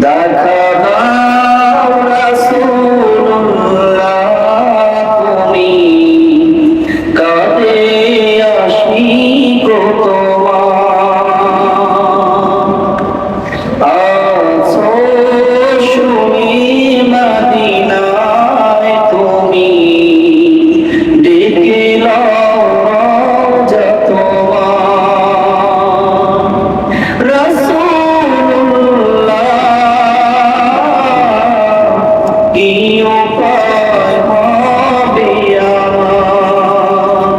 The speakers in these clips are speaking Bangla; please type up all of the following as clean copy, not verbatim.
দেখা দাও রাসূলুল্লাহ তুমি কাঁদে আশিক তোমার আছো শুনি মদিনায় তুমি ডেকে নাও রওজা তোমার রাসূলুল্লাহ কি উপায় হবে আমার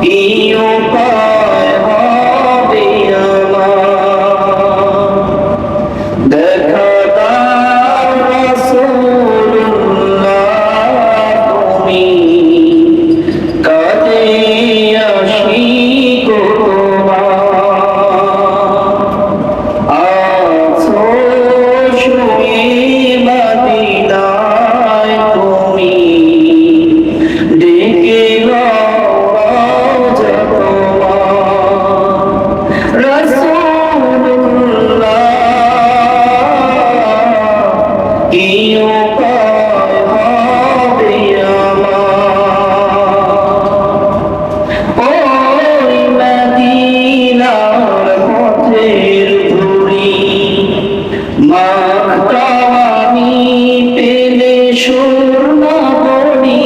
কি উপায় হবে আমার দেখা দাও রাসূলুল্লাহ তুমি কাঁদে আশিক তোমার আছো শুয়ে মদিনায় তুমি ডেকে নাও রওজা তোমার রাসূলুল্লাহ কি উপায় হবে আমার ওই মদিনার পথের ধুলি মাখতাম আমি পেলে সুরমা বলি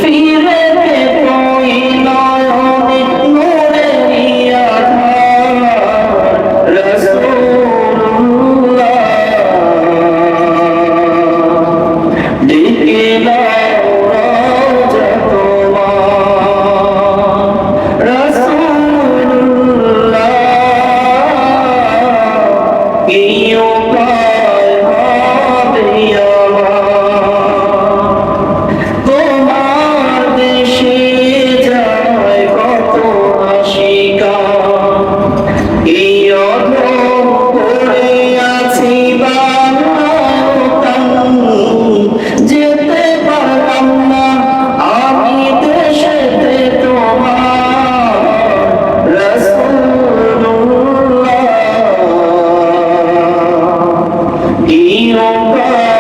ফিরে পেত ওই নয়নে নূরেরি আধার রাসূলুল্লাহ ডেকে নাও রওজা তোমার রাসূলুল্লাহ কি উপায় হবে আমার তোমার দেশে যায় কত আশিকা এই অধম পড়ে আছি বাংলার যেতে পারলাম না আমি দেশেতে তোমার রাসূলুল্লাহ কি উপায়